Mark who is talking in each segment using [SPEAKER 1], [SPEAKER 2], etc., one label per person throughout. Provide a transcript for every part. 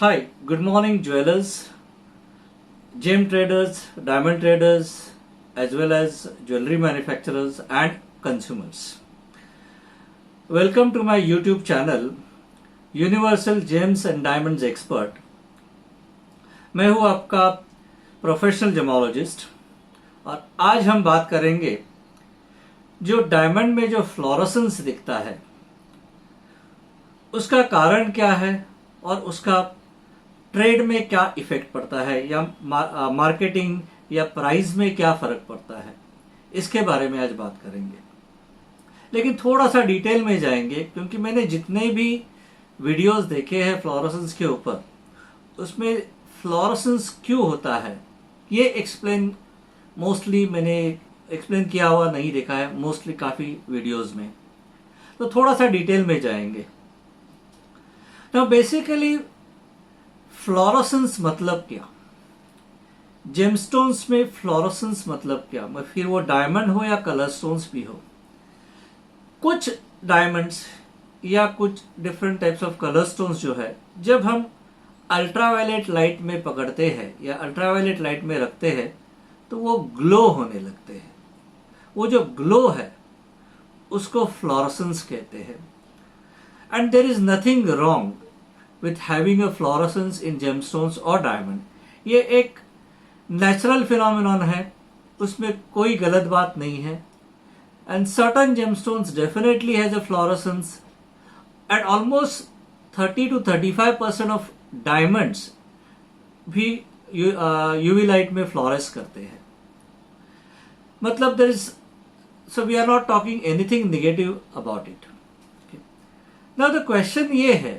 [SPEAKER 1] Hi, good morning, jewelers, gem traders, diamond traders, as well as jewelry manufacturers and consumers. Welcome to my YouTube channel, Universal Gems and Diamonds Expert. मैं हूं आपका professional gemmologist और आज हम बात करेंगे जो डायमंड में जो फ्लोरोसेंस दिखता है उसका कारण क्या है और उसका ट्रेड में क्या इफेक्ट पड़ता है या मार्केटिंग या प्राइस में क्या फर्क पड़ता है, इसके बारे में आज बात करेंगे। लेकिन थोड़ा सा डिटेल में जाएंगे क्योंकि मैंने जितने भी वीडियोस देखे हैं फ्लोरोसेंस के ऊपर उसमें फ्लोरोसेंस क्यों होता है ये एक्सप्लेन मोस्टली मैंने एक्सप्लेन किया हुआ नहीं देखा है मोस्टली काफ़ी वीडियोस में, तो थोड़ा सा डिटेल में जाएंगे। तो बेसिकली फ्लोरोसेंस मतलब क्या, जेमस्टोन्स में फ्लोरोसेंस मतलब क्या, फिर वो डायमंड हो या कलर स्टोन्स भी हो। कुछ डायमंड्स या कुछ different types of colour stones जो है जब हम अल्ट्रावायलेट लाइट में पकड़ते हैं या अल्ट्रावायलेट लाइट में रखते हैं तो वो ग्लो होने लगते हैं। वो जो ग्लो है उसको फ्लोरोसेंस कहते हैं। And there is nothing wrong with having a fluorescence in gemstones or diamond. ये एक नेचुरल फिनोमिनन है, उसमें कोई गलत बात नहीं है। And certain gemstones definitely has a fluorescence and almost 30 to 35% of diamonds भी UV light में फ्लोरेस करते हैं। मतलब there is, so we are not talking anything negative about it. Okay. Now the question ये है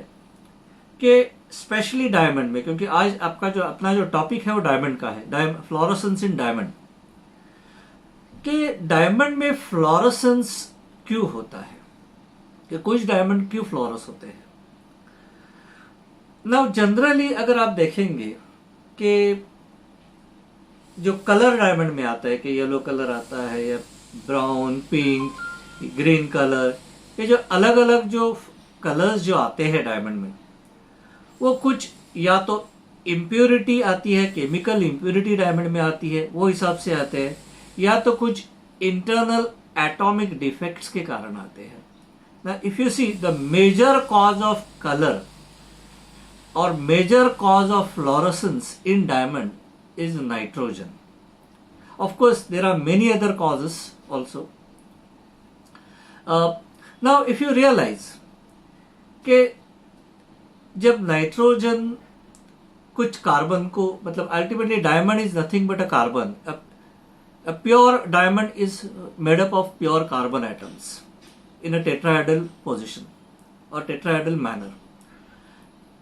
[SPEAKER 1] कि स्पेशली डायमंड में, क्योंकि आज आपका जो अपना जो टॉपिक है वो डायमंड का है, फ्लोरोसेंस इन डायमंड, कि डायमंड में फ्लोरोसेंस क्यों होता है, कि कुछ डायमंड क्यों फ्लोरस होते हैं। नाउ जनरली अगर आप देखेंगे कि जो कलर डायमंड में आता है कि येलो कलर आता है या ब्राउन, पिंक, ग्रीन कलर, ये जो अलग अलग जो कलर्स जो आते हैं डायमंड में वो कुछ या तो इम्प्योरिटी आती है, केमिकल इम्प्योरिटी डायमंड में आती है, वो हिसाब से आते हैं, या तो कुछ इंटरनल एटॉमिक डिफेक्ट्स के कारण आते हैं। ना if you see the major cause of colour और major cause of fluorescence in diamond is nitrogen. Of course there are many other causes also. Now if you realise के जब nitrogen कुछ carbon को, मतलब ultimately diamond is nothing but a carbon, a pure diamond is made up of pure carbon atoms in a tetrahedral position और tetrahedral manner.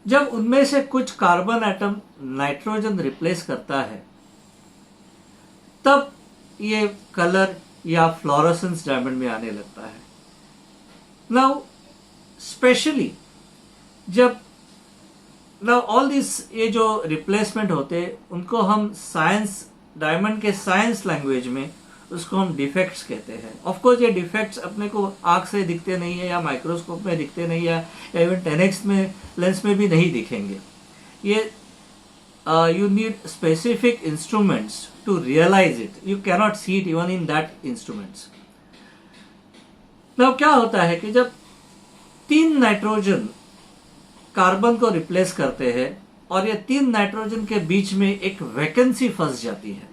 [SPEAKER 1] जब उनमें से कुछ कार्बन एटम नाइट्रोजन रिप्लेस करता है तब ये कलर या फ्लोरोसेंस डायमंड में आने लगता है। नाउ स्पेशली जब ऑल दिस, ये जो रिप्लेसमेंट होते हैं उनको हम साइंस, डायमंड के साइंस लैंग्वेज में उसको हम डिफेक्ट्स कहते हैं। ऑफ कोर्स ये डिफेक्ट्स अपने को आंख से दिखते नहीं है या माइक्रोस्कोप में दिखते नहीं है या इवन 10x में लेंस में भी नहीं दिखेंगे। ये you need specific instruments to realise it, you cannot see it even in that instruments. Now क्या होता है कि जब 3 नाइट्रोजन कार्बन को रिप्लेस करते हैं और ये 3 नाइट्रोजन के बीच में एक वैकेंसी फंस जाती है,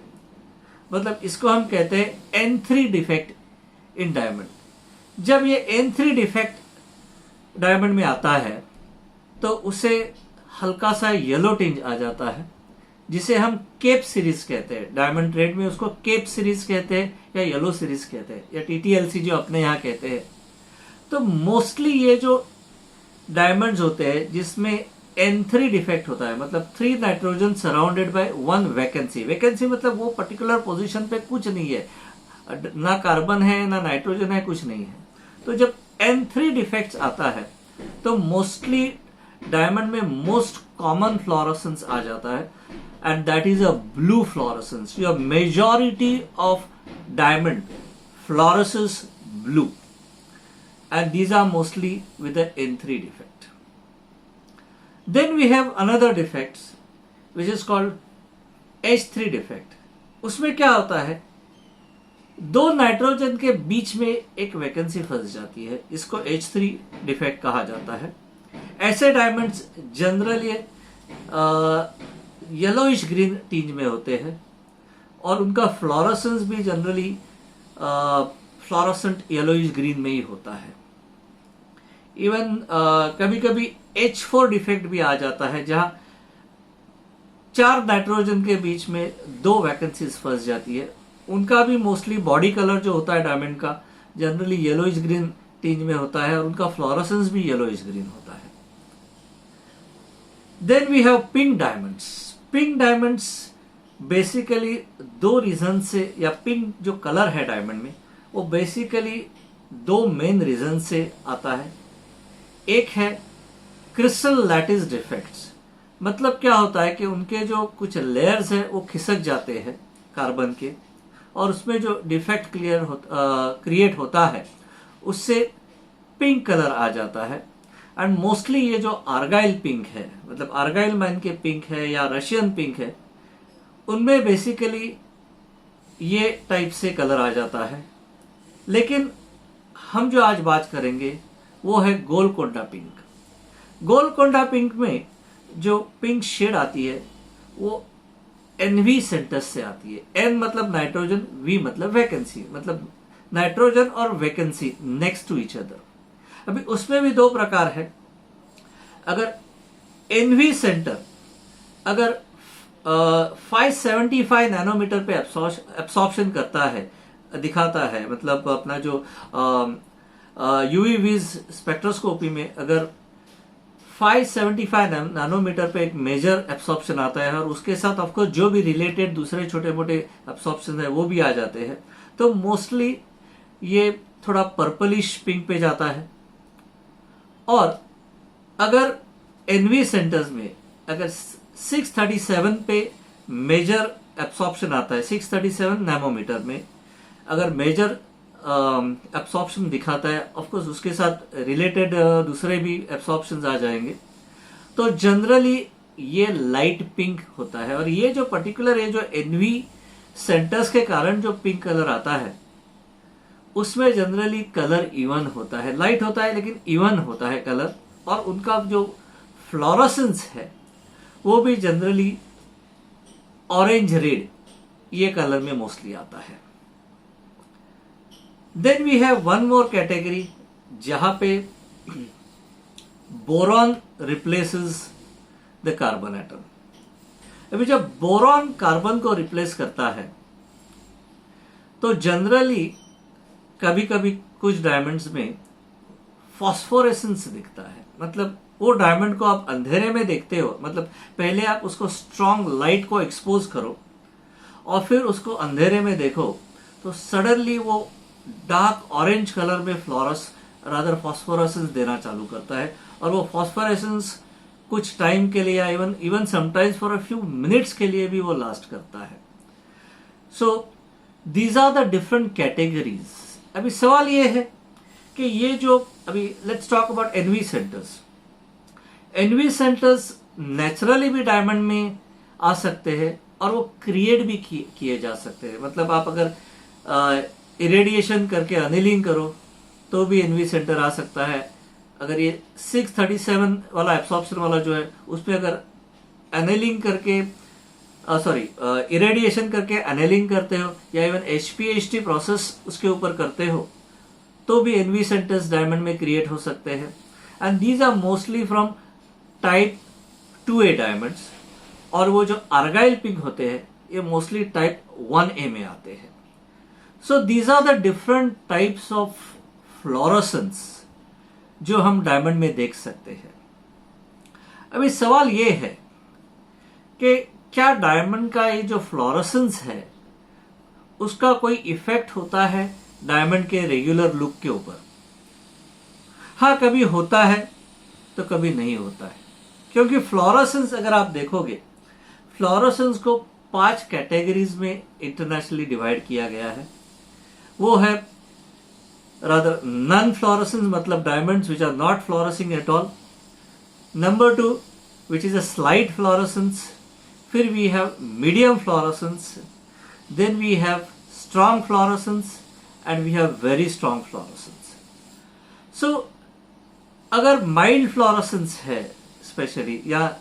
[SPEAKER 1] मतलब इसको हम कहते हैं N3 डिफेक्ट इन डायमंड। जब ये N3 डिफेक्ट डायमंड में आता है तो उसे हल्का सा येलो टिंज आ जाता है जिसे हम केप सीरीज कहते हैं। डायमंड ट्रेड में उसको केप सीरीज कहते हैं या येलो सीरीज कहते हैं या TTLC जो अपने यहाँ कहते हैं। तो मोस्टली ये जो डायमंड्स होते हैं जिसमें N3 डिफेक्ट होता है, मतलब 3 nitrogen surrounded by 1 vacancy. Vacancy मतलब वो पर्टिकुलर पोजीशन पे कुछ नहीं है, ना कार्बन है ना नाइट्रोजन है, कुछ नहीं है। तो जब N3 डिफेक्ट्स आता है तो मोस्टली डायमंड में मोस्ट कॉमन फ्लोरोसेंस आ जाता है and that is a blue fluorescence. Your majority of diamond fluorescence blue and these are mostly with the N3 defect. Then we have another defects which is called H3 defect. उसमें क्या होता है, दो nitrogen के बीच में एक vacancy फंस जाती है, इसको H3 डिफेक्ट कहा जाता है. ऐसे diamonds generally yellowish green tinge में होते हैं और उनका फ्लोरोसेंस भी जनरली फ्लोरोसेंट येलोइश ग्रीन में ही होता है. इवन कभी कभी H4 डिफेक्ट भी आ जाता है, जहां चार नाइट्रोजन के बीच में दो वैकेंसीज फंस जाती है. उनका भी मोस्टली बॉडी कलर जो होता है डायमंड का जनरली येलोइश ग्रीन टिंज में होता है और उनका फ्लोरोसेंस भी येलोइश ग्रीन होता है. Then we have pink diamonds. Pink diamonds basically दो रीजन से, या पिंक जो कलर है डायमंड में वो बेसिकली दो मेन रीजन से आता है. एक है क्रिस्टल लैटिस डिफेक्ट्स. मतलब क्या होता है कि उनके जो कुछ लेयर्स है वो खिसक जाते हैं कार्बन के, और उसमें जो डिफेक्ट क्रिएट होता है उससे पिंक कलर आ जाता है. एंड मोस्टली ये जो आर्गाइल पिंक है, मतलब आर्गाइल माइन के पिंक है या रशियन पिंक है, उनमें बेसिकली ये टाइप से कलर आ जाता है. लेकिन हम जो आज बात करेंगे वो है गोलकोंडा पिंक. गोलकोंडा पिंक में जो पिंक शेड आती है वो NV सेंटर्स से आती है. N मतलब नाइट्रोजन, V मतलब वैकेंसी, मतलब नाइट्रोजन और vacancy next to each other. अभी उसमें भी दो प्रकार है. अगर NV सेंटर अगर 575 नैनोमीटर पे एब्सॉर्प्शन करता है, दिखाता है, मतलब अपना जो UV स्पेक्ट्रोस्कोपी में अगर 575 नैनोमीटर पे एक मेजर एब्सॉर्प्शन आता है और उसके साथ ऑफकोर्स जो भी रिलेटेड दूसरे छोटे मोटे एब्सॉर्प्शन है वो भी आ जाते हैं, तो मोस्टली ये थोड़ा पर्पलिश पिंक पे जाता है. और अगर NV सेंटर्स में अगर 637 पे मेजर एब्सॉर्प्शन आता है, 637 नैनोमीटर में अगर मेजर एब्सॉर्प्शन दिखाता है, ऑफकोर्स उसके साथ रिलेटेड दूसरे भी एब्सॉर्प्शंस आ जाएंगे, तो जनरली ये लाइट पिंक होता है. और ये जो पर्टिकुलर ये जो NV सेंटर्स के कारण जो पिंक कलर आता है उसमें जनरली कलर इवन होता है, लाइट होता है लेकिन इवन होता है कलर. और उनका जो फ्लोरोसेंस है वो भी जनरली ऑरेंज रेड ये कलर में मोस्टली आता है. Then we have one more category जहां पे boron replaces the carbon atom. अभी जब बोरॉन कार्बन को रिप्लेस करता है तो जनरली कभी कभी कुछ डायमंड्स में फॉस्फोरेसेंस दिखता है. मतलब वो डायमंड को आप अंधेरे में देखते हो, मतलब पहले आप उसको स्ट्रॉन्ग लाइट को एक्सपोज करो और फिर उसको अंधेरे में देखो तो सडनली वो डार्क ऑरेंज कलर में फॉस्फोरेसेंस देना चालू करता है. और वो फॉस्फोरेसेंस कुछ टाइम के लिए या even sometimes for a few minutes के लिए भी वो लास्ट करता है. So these are the different categories. अभी सवाल ये है कि ये जो अभी let's talk about NV centres. NV centres naturally भी डायमंड में आ सकते हैं और वो क्रिएट भी किए जा सकते हैं. मतलब आप अगर इरेडिएशन करके अनिलिंग करो तो भी NV सेंटर आ सकता है. अगर ये 637 वाला एब्सॉर्प्शन वाला जो है उसमें अगर एनेलिंग करके इरेडिएशन करके एनेलिंग करते हो या इवन HPHT प्रोसेस उसके ऊपर करते हो तो भी NV सेंटर्स डायमंड में क्रिएट हो सकते हैं. And these are mostly from type 2A diamonds. और वो जो आर्गाइल पिंक होते हैं ये मोस्टली टाइप 1A में आते हैं. So these are the different types of fluorescence जो हम डायमंड में देख सकते हैं. अभी सवाल ये है कि क्या डायमंड का ये जो फ्लोरोसेंस है उसका कोई इफेक्ट होता है डायमंड के रेगुलर लुक के ऊपर? हाँ, कभी होता है तो कभी नहीं होता है. क्योंकि फ्लोरोसेंस अगर आप देखोगे, फ्लोरोसेंस को 5 कैटेगरीज में इंटरनेशनली डिवाइड किया गया है. वो है रादर नॉन फ्लोरोसेंस, मतलब diamonds which are not fluorescing at all. Number 2 which is a slight fluorescence, फिर we have medium fluorescence, then we have strong fluorescence and we have very strong fluorescence. So अगर mild fluorescence है specially या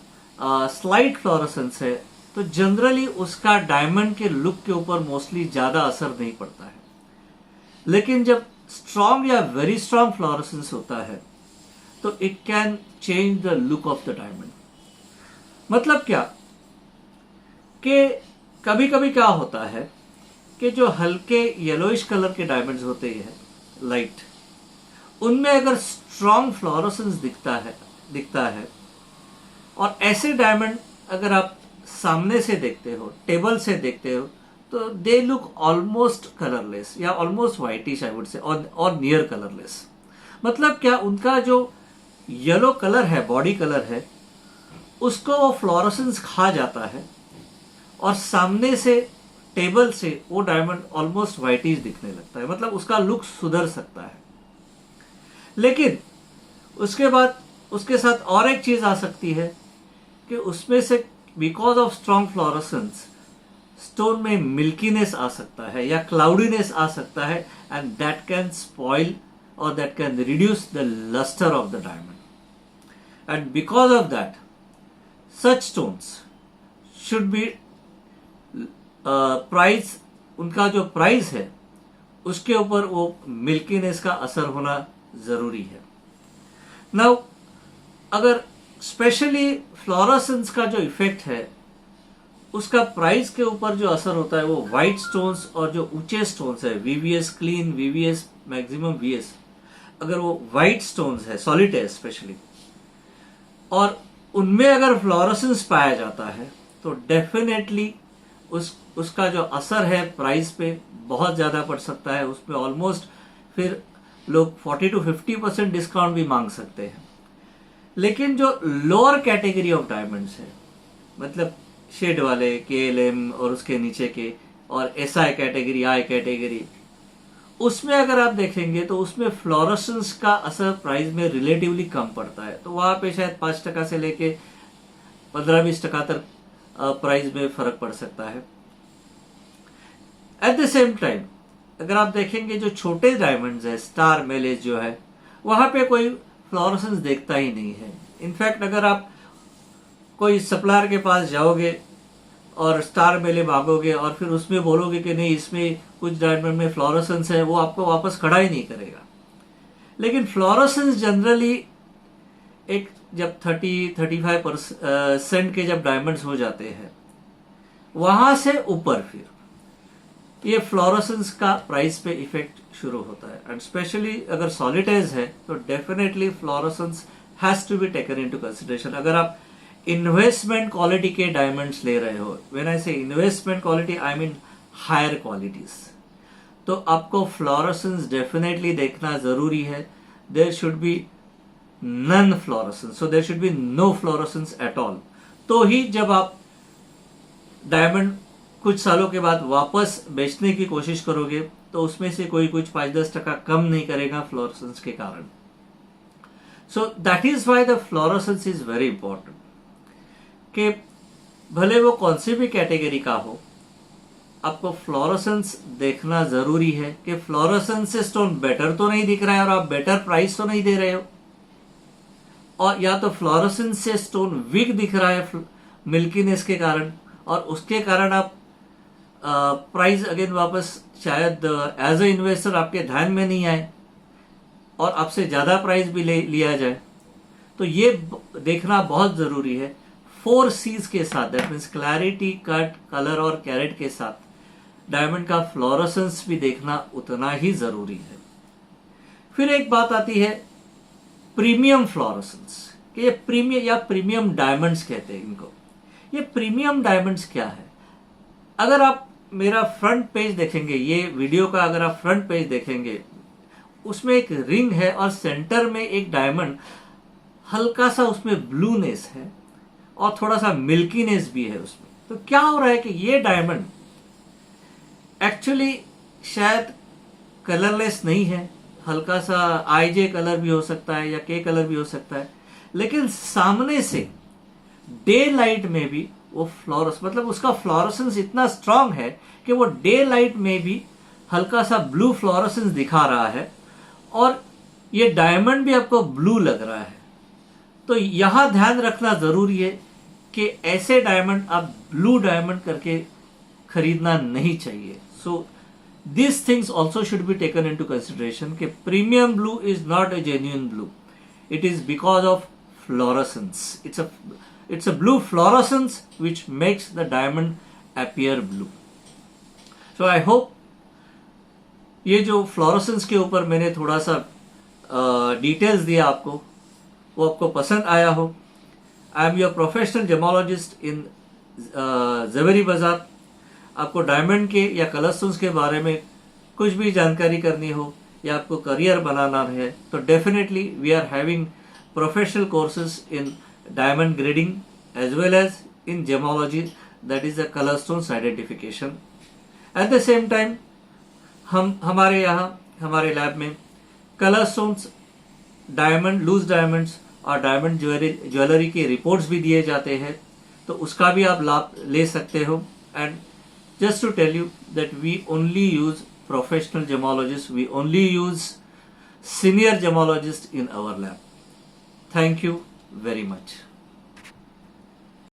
[SPEAKER 1] slight fluorescence है तो generally उसका diamond के look के ऊपर मोस्टली ज़्यादा असर नहीं पड़ता है, लेकिन जब स्ट्रॉन्ग या वेरी स्ट्रॉन्ग फ्लोरेसेंस होता है तो it can change the look of the diamond. मतलब क्या कि कभी कभी क्या होता है कि जो हल्के येलोइश कलर के डायमंड्स होते हैं लाइट, उनमें अगर स्ट्रॉन्ग फ्लोरेसेंस दिखता है और ऐसे डायमंड अगर आप सामने से देखते हो, टेबल से देखते हो, तो दे लुक ऑलमोस्ट कलरलेस या almost whitish I would say, और नियर कलरलेस। मतलब क्या, उनका जो येलो कलर है, बॉडी कलर है, उसको वो फ्लोरेसेंस खा जाता है और सामने से, टेबल से वो डायमंड ऑलमोस्ट वाइटिश दिखने लगता है। मतलब उसका लुक सुधर सकता है। लेकिन उसके बाद उसके साथ और एक चीज आ सकती है कि उसमें से because of strong fluorescence stone में मिल्कीनेस आ सकता है या क्लाउडीनेस आ सकता है, and that can spoil or that can reduce the lustre of the diamond. And because of that such stones should be price, उनका जो प्राइस है उसके ऊपर वो मिल्कीनेस का असर होना जरूरी है। नाउ अगर स्पेशली फ्लोरेसेंस का जो इफेक्ट है उसका प्राइस के ऊपर जो असर होता है वो वाइट स्टोन्स और जो ऊंचे स्टोन्स है, VVS clean, VVS maximum VS, अगर वो वाइट स्टोन्स है, सॉलिड है स्पेशली, और उनमें अगर फ्लोरेसेंस पाया जाता है तो डेफिनेटली उसका जो असर है प्राइस पे बहुत ज्यादा पड़ सकता है। उसमें ऑलमोस्ट फिर लोग 40 to 50% डिस्काउंट भी मांग सकते हैं। लेकिन जो लोअर कैटेगरी ऑफ डायमंड्स है, मतलब शेड वाले, KLM और उसके नीचे के, और SI कैटेगरी, I कैटेगरी, उसमें अगर आप देखेंगे तो उसमें फ्लोरेसेंस का असर प्राइस में रिलेटिवली कम पड़ता है। तो वहां पे शायद 5% से लेके 15-20% तक प्राइस में फर्क पड़ सकता है। एट द सेम टाइम अगर आप देखेंगे जो छोटे डायमंड्स है, स्टार मेलेज जो है, वहां पे कोई फ्लोरेसेंस देखता ही नहीं है। इनफैक्ट अगर आप कोई सप्लायर के पास जाओगे और स्टार मेले मांगोगे और फिर उसमें बोलोगे कि नहीं इसमें कुछ डायमंड में फ्लोरेसेंस है, वो आपको वापस खड़ा ही नहीं करेगा। लेकिन फ्लोरेसेंस जनरली एक जब 30-35% के जब डायमंड्स हो जाते हैं, वहां से ऊपर फिर ये फ्लोरेसेंस का प्राइस पे इफेक्ट शुरू होता है। एंड स्पेशली अगर सॉलिटेज है तो definitely fluorescence has to be taken into consideration. अगर आप इन्वेस्टमेंट क्वालिटी के डायमंड्स ले रहे हो, when I say investment quality I mean higher qualities, तो आपको फ्लोरेसेंस डेफिनेटली देखना जरूरी है। There should be none fluorescence, so there should be no fluorescence at all. तो ही जब आप डायमंड कुछ सालों के बाद वापस बेचने की कोशिश करोगे तो उसमें से कोई कुछ 5-10% कम नहीं करेगा फ्लोरेसेंस के कारण। So that is why the fluorescence is very important, कि भले वो कौन सी भी कैटेगरी का हो, आपको फ्लोरेसेंस देखना जरूरी है कि फ्लोरेसेंस से स्टोन बेटर तो नहीं दिख रहा है और आप बेटर प्राइस तो नहीं दे रहे हो, और या तो फ्लोरेसेंस से स्टोन वीक दिख रहा है मिल्कीनेस के कारण, और उसके कारण आप प्राइस अगेन वापस शायद एज ए इन्वेस्टर आपके ध्यान में नहीं आए और आपसे ज्यादा प्राइस भी लिया जाए। तो ये देखना बहुत जरूरी है 4 C's के साथ, that means clarity, cut, colour और कैरेट के साथ डायमंड का फ्लोरेसेंस भी देखना उतना ही जरूरी है। फिर एक बात आती है प्रीमियम फ्लोरेसेंस, कि ये प्रीमियम या प्रीमियम डायमंड्स कहते हैं इनको। ये प्रीमियम डायमंड्स क्या है? अगर आप मेरा फ्रंट पेज देखेंगे, ये वीडियो का अगर आप फ्रंट पेज देखेंगे, उसमें एक रिंग है और सेंटर में एक डायमंड, हल्का सा उसमें ब्लूनेस है और थोड़ा सा मिल्कीनेस भी है उसमें। तो क्या हो रहा है कि ये डायमंड एक्चुअली शायद कलरलेस नहीं है, हल्का सा IJ कलर भी हो सकता है या K कलर भी हो सकता है, लेकिन सामने से डे लाइट में भी वो फ्लोरस मतलब उसका फ्लोरेसेंस इतना स्ट्रांग है कि वो डे लाइट में भी हल्का सा ब्लू फ्लोरेसेंस दिखा रहा है, और ये डायमंड भी आपको ब्लू लग रहा है। तो यहां ध्यान रखना जरूरी है कि ऐसे डायमंड आप ब्लू डायमंड करके खरीदना नहीं चाहिए। सो these things also should be taken into consideration कि premium blue is not a genuine blue. It is because of fluorescence. It's a blue fluorescence which makes the diamond appear blue. So I hope ये जो fluorescence के ऊपर मैंने थोड़ा सा details दिया आपको, वो आपको पसंद आया हो। I am your professional gemologist in Zaveri Bazaar. आपको डायमंड के या कलर स्टोन्स के बारे में कुछ भी जानकारी करनी हो या आपको करियर बनाना है तो definitely we are having professional courses in diamond grading as well as in gemology, that is the colour stones identification. At the same time हम हमारे यहाँ हमारे लैब में colour stones, diamond, loose diamonds और diamond jewellery की reports भी दिए जाते हैं, तो उसका भी आप लाभ ले सकते हो। And just to tell you that we only use professional gemologists, we only use senior gemologists in our lab. Thank you very much.